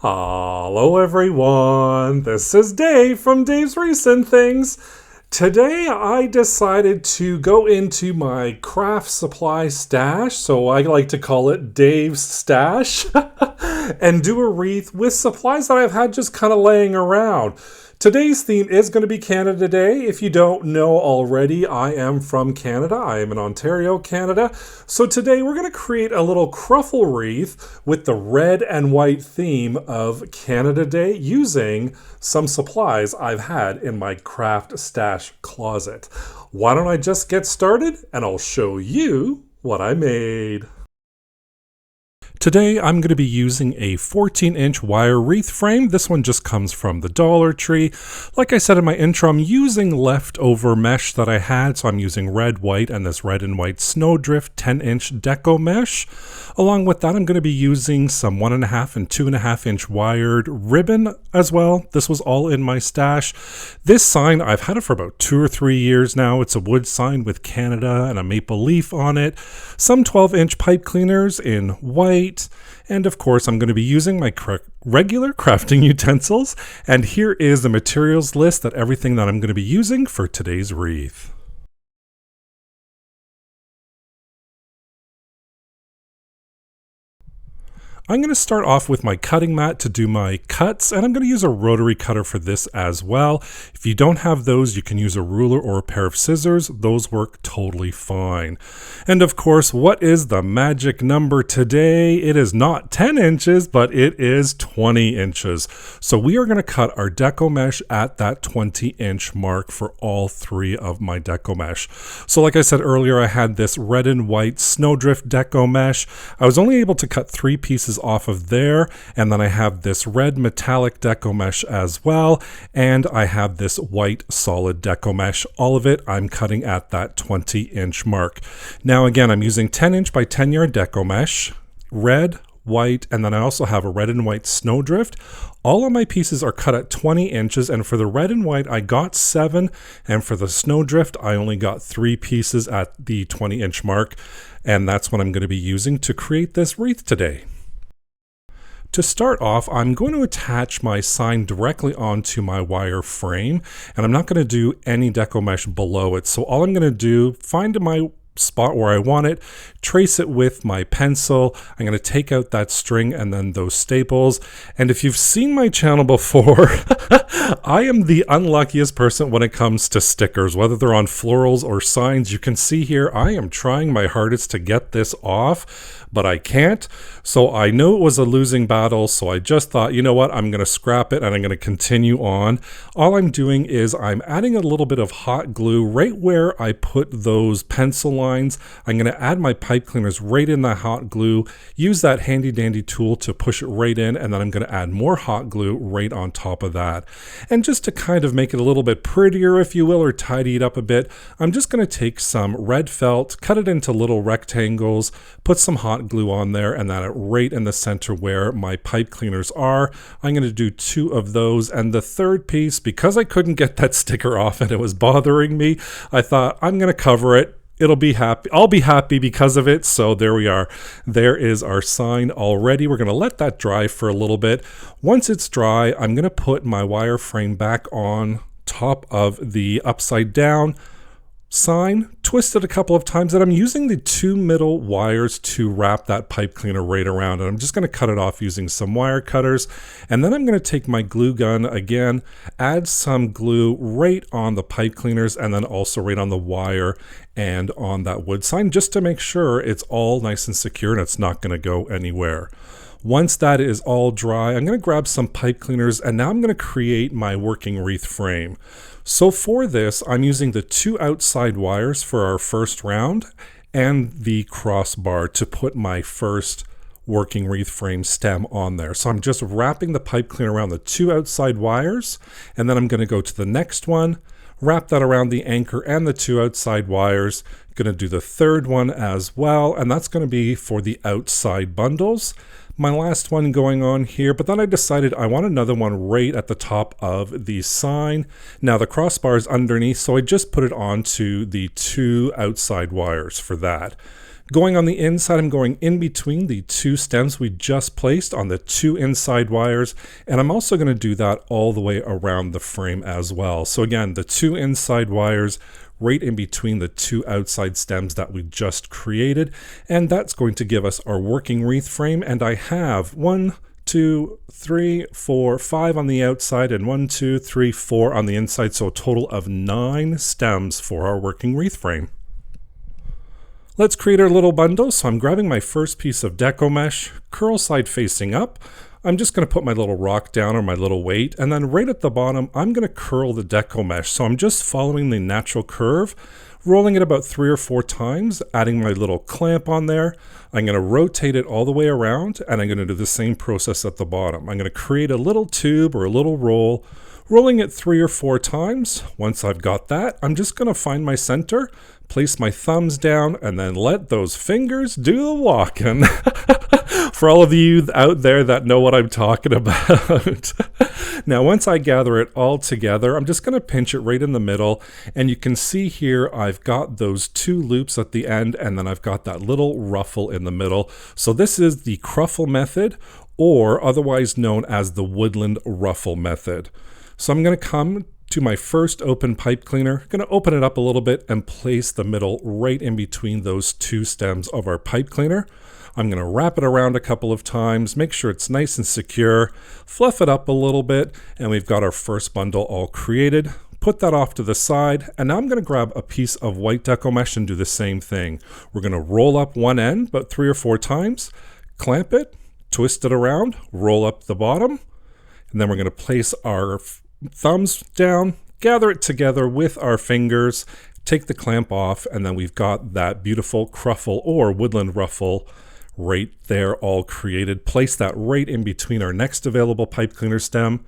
Hello everyone, this is Dave from Dave's Recent Things. Today I decided to go into my craft supply stash, so I like to call it Dave's Stash, and do a wreath with supplies that I've had just kind of laying around. Today's theme is going to be Canada Day. If you don't know already, I am from Canada. I am in Ontario, Canada. So today we're going to create a little Cruffle Wreath with the red and white theme of Canada Day using some supplies I've had in my craft stash closet. Why don't I just get started and I'll show you what I made. Today I'm going to be using a 14-inch wire wreath frame. This one just comes from the Dollar Tree. Like I said in my intro, I'm using leftover mesh that I had, so I'm using red, white, and this red and white Snowdrift 10-inch Deco mesh. Along with that, I'm going to be using some 1.5 and 2.5-inch wired ribbon as well. This was all in my stash. This sign, I've had it for about 2 or 3 years now. It's a wood sign with Canada and a maple leaf on it. Some 12-inch pipe cleaners in white. And of course, I'm going to be using my regular crafting utensils. And here is the materials list that everything that I'm going to be using for today's wreath. I'm going to start off with my cutting mat to do my cuts, and I'm going to use a rotary cutter for this as well. If you don't have those, you can use a ruler or a pair of scissors. Those work totally fine. And of course, what is the magic number today? It is not 10 inches, but it is 20 inches. So we are going to cut our Deco mesh at that 20-inch mark for all 3 of my Deco mesh. So like I said earlier, I had this red and white Snowdrift Deco mesh. I was only able to cut 3 pieces off of there, and then I have this red metallic Deco mesh as well, and I have this white solid Deco mesh. All of it I'm cutting at that 20-inch mark. Now again, I'm using 10-inch by 10-yard Deco mesh, red, white, and then I also have a red and white Snowdrift. All of my pieces are cut at 20 inches, and for the red and white I got 7, and for the Snowdrift I only got 3 pieces at the 20-inch mark, and that's what I'm going to be using to create this wreath today. To start off, I'm going to attach my sign directly onto my wire frame, and I'm not going to do any Deco mesh below it. So all I'm going to do, find my spot where I want it, trace it with my pencil. I'm going to take out that string and then those staples. And if you've seen my channel before, I am the unluckiest person when it comes to stickers, whether they're on florals or signs. You can see here, I am trying my hardest to get this off, but I can't. So I know it was a losing battle, so I just thought, you know what, I'm going to scrap it and I'm going to continue on. All I'm doing is I'm adding a little bit of hot glue right where I put those pencil lines. I'm going to add my pipe cleaners right in that hot glue, use that handy dandy tool to push it right in, and then I'm going to add more hot glue right on top of that. And just to kind of make it a little bit prettier, if you will, or tidy it up a bit, I'm just going to take some red felt, cut it into little rectangles, put some hot glue on there, and then right in the center where my pipe cleaners are. I'm going to do 2 of those, and the third piece, because I couldn't get that sticker off and it was bothering me, I thought I'm going to cover it. It'll be happy. I'll be happy because of it. So there we are. There is our sign already. We're going to let that dry for a little bit. Once it's dry, I'm going to put my wire frame back on top of the upside down sign, twist it a couple of times, and I'm using the 2 middle wires to wrap that pipe cleaner right around, and I'm just going to cut it off using some wire cutters. And then I'm going to take my glue gun again, add some glue right on the pipe cleaners, and then also right on the wire and on that wood sign, just to make sure it's all nice and secure and it's not going to go anywhere. Once that is all dry, I'm going to grab some pipe cleaners, and now I'm going to create my working wreath frame. So for this, I'm using the 2 outside wires for our first round and the crossbar to put my first working wreath frame stem on there. So I'm just wrapping the pipe cleaner around the 2 outside wires, and then I'm going to go to the next one, wrap that around the anchor and the 2 outside wires. Going to do the third one as well, and that's going to be for the outside bundles. My last one going on here, but then I decided I want another one right at the top of the sign. Now the crossbar is underneath, so I just put it onto the 2 outside wires for that. Going on the inside, I'm going in between the two stems we just placed on the two inside wires, and I'm also going to do that all the way around the frame as well. So again, the two inside wires right in between the two outside stems that we just created, and that's going to give us our working wreath frame. And I have 1, 2, 3, 4, 5 on the outside, and 1, 2, 3, 4 on the inside, so a total of 9 stems for our working wreath frame. Let's create our little bundle. So I'm grabbing my first piece of Deco mesh, curl side facing up. I'm just going to put my little rock down or my little weight, and then right at the bottom, I'm going to curl the Deco mesh. So I'm just following the natural curve, rolling it about 3 or 4 times, adding my little clamp on there. I'm going to rotate it all the way around, and I'm going to do the same process at the bottom. I'm going to create a little tube or a little roll, rolling it 3 or 4 times. Once I've got that, I'm just going to find my center, place my thumbs down, and then let those fingers do the walking. For all of you out there that know what I'm talking about. Now, once I gather it all together, I'm just going to pinch it right in the middle. And you can see here, I've got those 2 loops at the end, and then I've got that little ruffle in the middle. So this is the Cruffle method, or otherwise known as the woodland ruffle method. So I'm going to come to my first open pipe cleaner, going to open it up a little bit and place the middle right in between those 2 stems of our pipe cleaner. I'm going to wrap it around a couple of times, make sure it's nice and secure, fluff it up a little bit, and we've got our first bundle all created. Put that off to the side, and now I'm going to grab a piece of white Deco mesh and do the same thing. We're going to roll up one end about 3 or 4 times, clamp it, twist it around, roll up the bottom, and then we're going to place our thumbs down, gather it together with our fingers, take the clamp off, and then we've got that beautiful Cruffle or woodland ruffle right there all created. Place that right in between our next available pipe cleaner stem,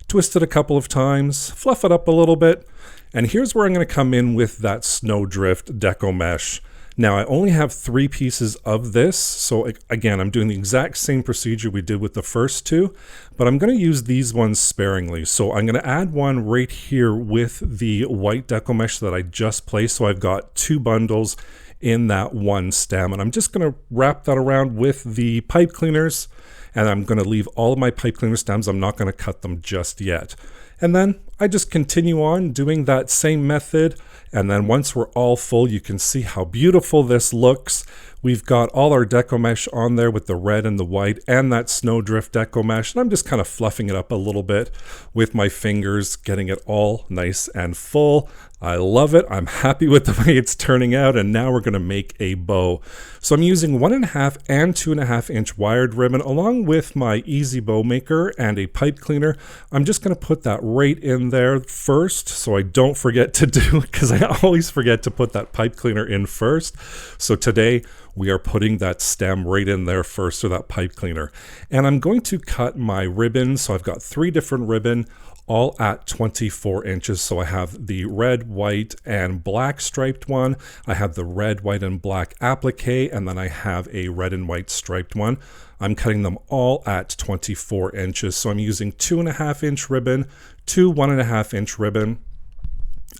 twist it a couple of times, fluff it up a little bit, and here's where I'm going to come in with that snowdrift Deco mesh. Now I only have 3 pieces of this, so again, I'm doing the exact same procedure we did with the first 2, but I'm going to use these ones sparingly. So I'm going to add one right here with the white Deco mesh that I just placed, so I've got 2 bundles in that one stem, and I'm just going to wrap that around with the pipe cleaners, and I'm going to leave all of my pipe cleaner stems. I'm not going to cut them just yet. And then I just continue on doing that same method. And then once we're all full, you can see how beautiful this looks. We've got all our Deco mesh on there with the red and the white and that snowdrift Deco mesh. And I'm just kind of fluffing it up a little bit with my fingers, getting it all nice and full. I love it. I'm happy with the way it's turning out. And now we're going to make a bow. So I'm using 1.5 and 2.5 inch wired ribbon along with my easy bow maker and a pipe cleaner. I'm just going to put that right in there first so I don't forget to do it, because I always forget to put that pipe cleaner in first. So today we are putting that stem right in there first, or that pipe cleaner. And I'm going to cut my ribbon. So I've got 3 different ribbon, all at 24 inches. So I have the red, white, and black striped one. I have the red, white, and black applique, and then I have a red and white striped one. I'm cutting them all at 24 inches. So I'm using 2.5 inch ribbon, 2 1.5 inch ribbon.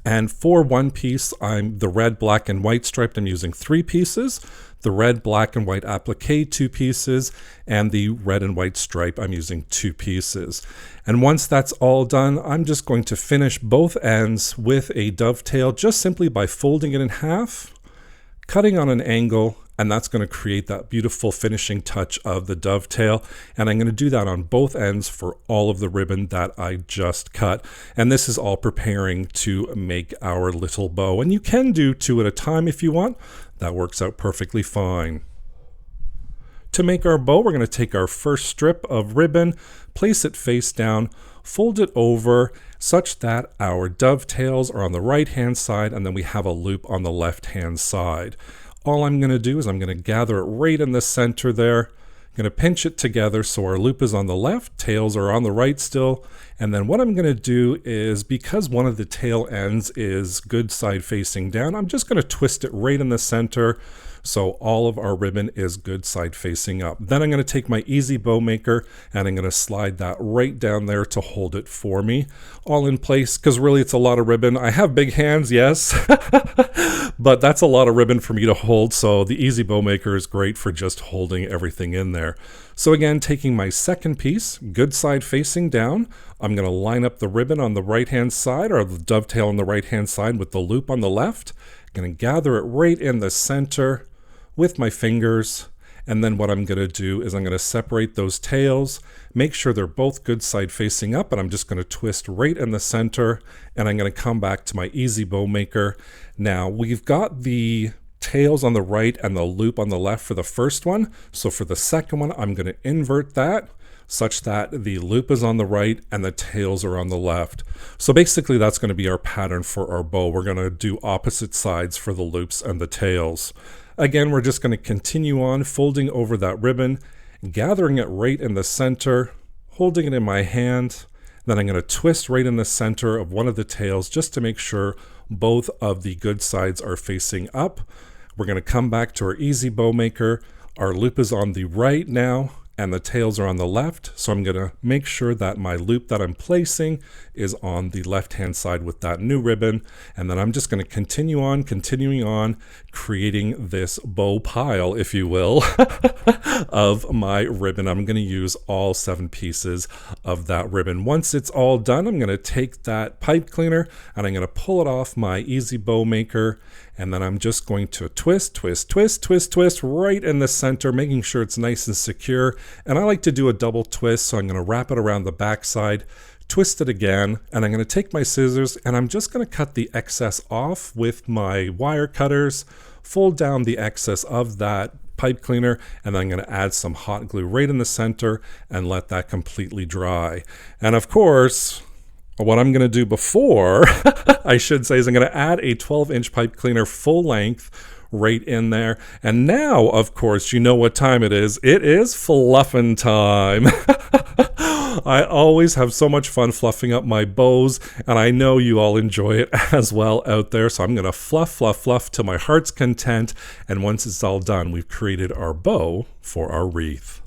And for one piece, I'm the red, black, and white striped. I'm using 3 pieces. The red, black, and white applique, 2 pieces, and the red and white stripe, I'm using 2 pieces. And once that's all done, I'm just going to finish both ends with a dovetail, just simply by folding it in half, cutting on an angle, and that's going to create that beautiful finishing touch of the dovetail. And I'm going to do that on both ends for all of the ribbon that I just cut. And this is all preparing to make our little bow. And you can do 2 at a time if you want. That works out perfectly fine. To make our bow, we're going to take our first strip of ribbon, place it face down, fold it over such that our dovetails are on the right hand side, and then we have a loop on the left hand side. All I'm going to do is I'm going to gather it right in the center there. I'm going to pinch it together so our loop is on the left, tails are on the right still. And then what I'm going to do is, because one of the tail ends is good side facing down, I'm just going to twist it right in the center, So all of our ribbon is good side facing up. Then I'm going to take my Easy Bow Maker and I'm going to slide that right down there to hold it for me, all in place, because really it's a lot of ribbon. I have big hands, yes, but that's a lot of ribbon for me to hold, so the Easy Bow Maker is great for just holding everything in there. So again, taking my second piece, good side facing down, I'm going to line up the ribbon on the right hand side, or the dovetail on the right hand side with the loop on the left. I'm going to gather it right in the center with my fingers, and then what I'm going to do is I'm going to separate those tails, make sure they're both good side facing up, and I'm just going to twist right in the center, and I'm going to come back to my Easy Bow Maker. Now we've got the tails on the right and the loop on the left for the first one, so for the second one I'm going to invert that such that the loop is on the right and the tails are on the left. So basically that's going to be our pattern for our bow. We're going to do opposite sides for the loops and the tails. Again, we're just going to continue on folding over that ribbon, gathering it right in the center, holding it in my hand. Then I'm going to twist right in the center of one of the tails just to make sure both of the good sides are facing up. We're going to come back to our Easy Bow Maker. Our loop is on the right now and the tails are on the left, so I'm going to make sure that my loop that I'm placing is on the left hand side with that new ribbon, and then I'm just going to continuing on creating this bow pile, if you will, of my ribbon. I'm going to use all 7 pieces of that ribbon. Once it's all done, I'm going to take that pipe cleaner and I'm going to pull it off my Easy Bow Maker, and then I'm just going to twist right in the center, making sure it's nice and secure. And I like to do a double twist, so I'm going to wrap it around the back side, twist it again, and I'm going to take my scissors and I'm just going to cut the excess off with my wire cutters, fold down the excess of that pipe cleaner, and then I'm going to add some hot glue right in the center and let that completely dry. And of course, what I'm going to do before, I should say, is I'm going to add a 12-inch pipe cleaner full length right in there. And now, of course, you know what time it is. It is fluffing time. I always have so much fun fluffing up my bows, and I know you all enjoy it as well out there. So I'm going to fluff to my heart's content. And once it's all done, we've created our bow for our wreath.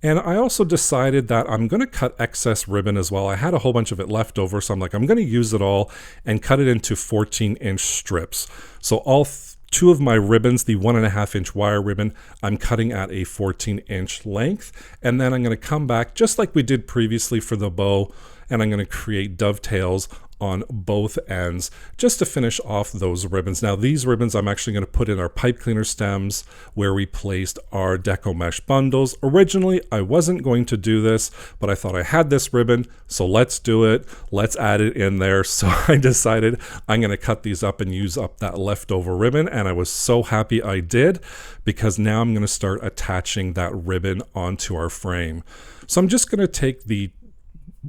And I also decided that I'm going to cut excess ribbon as well. I had a whole bunch of it left over, so I'm like, I'm going to use it all and cut it into 14-inch strips. So all 2 of my ribbons, the 1.5-inch wire ribbon, I'm cutting at a 14-inch length. And then I'm going to come back, just like we did previously for the bow, and I'm going to create dovetails on both ends just to finish off those ribbons. Now these ribbons I'm actually going to put in our pipe cleaner stems where we placed our Deco mesh bundles. Originally I wasn't going to do this, but I thought I had this ribbon, so let's do it. Let's add it in there. So I decided I'm going to cut these up and use up that leftover ribbon, and I was so happy I did, because now I'm going to start attaching that ribbon onto our frame. So I'm just going to take the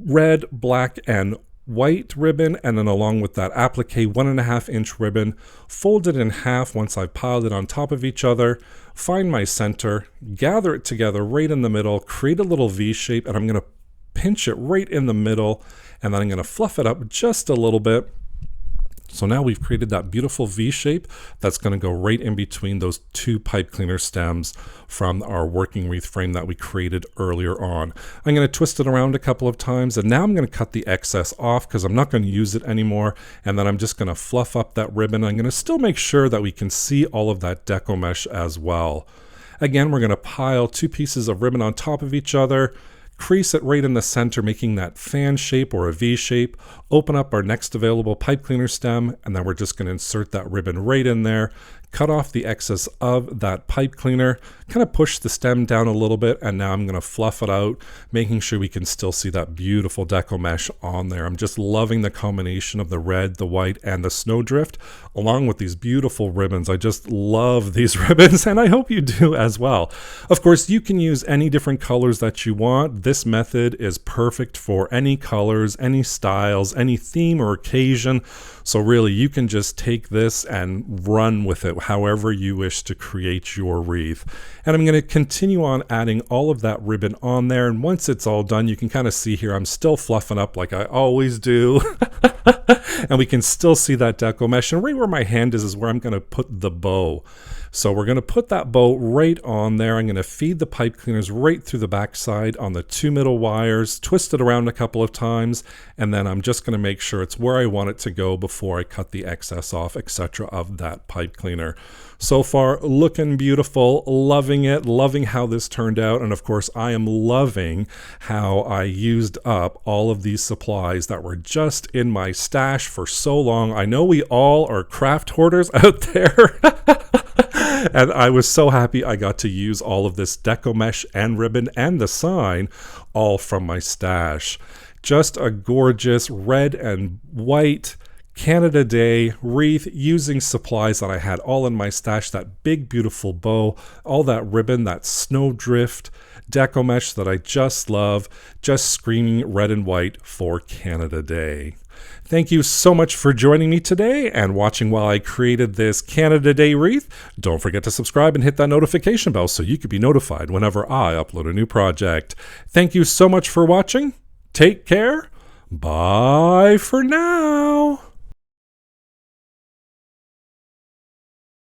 red, black, and white ribbon, and then along with that applique 1.5-inch ribbon, fold it in half once I've piled it on top of each other, find my center, gather it together right in the middle, create a little V shape, and I'm going to pinch it right in the middle, and then I'm going to fluff it up just a little bit. So now we've created that beautiful V shape that's going to go right in between those 2 pipe cleaner stems from our working wreath frame that we created earlier on. I'm going to twist it around a couple of times, and now I'm going to cut the excess off because I'm not going to use it anymore. And then I'm just going to fluff up that ribbon. I'm going to still make sure that we can see all of that Deco mesh as well. Again, we're going to pile 2 pieces of ribbon on top of each other, crease it right in the center, making that fan shape or a V shape, open up our next available pipe cleaner stem, and then we're just going to insert that ribbon right in there, cut off the excess of that pipe cleaner, kind of push the stem down a little bit, and now I'm going to fluff it out, making sure we can still see that beautiful Deco mesh on there. I'm just loving the combination of the red, the white, and the snowdrift, along with these beautiful ribbons. I just love these ribbons, and I hope you do as well. Of course, you can use any different colors that you want. This method is perfect for any colors, any styles, any theme or occasion. So really, you can just take this and run with it however you wish to create your wreath. And I'm going to continue on adding all of that ribbon on there. And once it's all done, you can kind of see here, I'm still fluffing up like I always do. And we can still see that deco mesh. And right where my hand is where I'm going to put the bow. So we're going to put that bow right on there. I'm going to feed the pipe cleaners right through the backside on the 2 middle wires, twist it around a couple of times, and then I'm just going to make sure it's where I want it to go before I cut the excess off, etc. of that pipe cleaner. So far, looking beautiful, loving it, loving how this turned out, and of course, I am loving how I used up all of these supplies that were just in my stash for so long. I know we all are craft hoarders out there. And I was so happy I got to use all of this deco mesh and ribbon and the sign all from my stash. Just a gorgeous red and white Canada Day wreath using supplies that I had all in my stash. That big beautiful bow, all that ribbon, that snowdrift deco mesh that I just love, just screaming red and white for Canada Day. Thank you so much for joining me today and watching while I created this Canada Day wreath. Don't forget to subscribe and hit that notification bell so you can be notified whenever I upload a new project. Thank you so much for watching. Take care. Bye for now.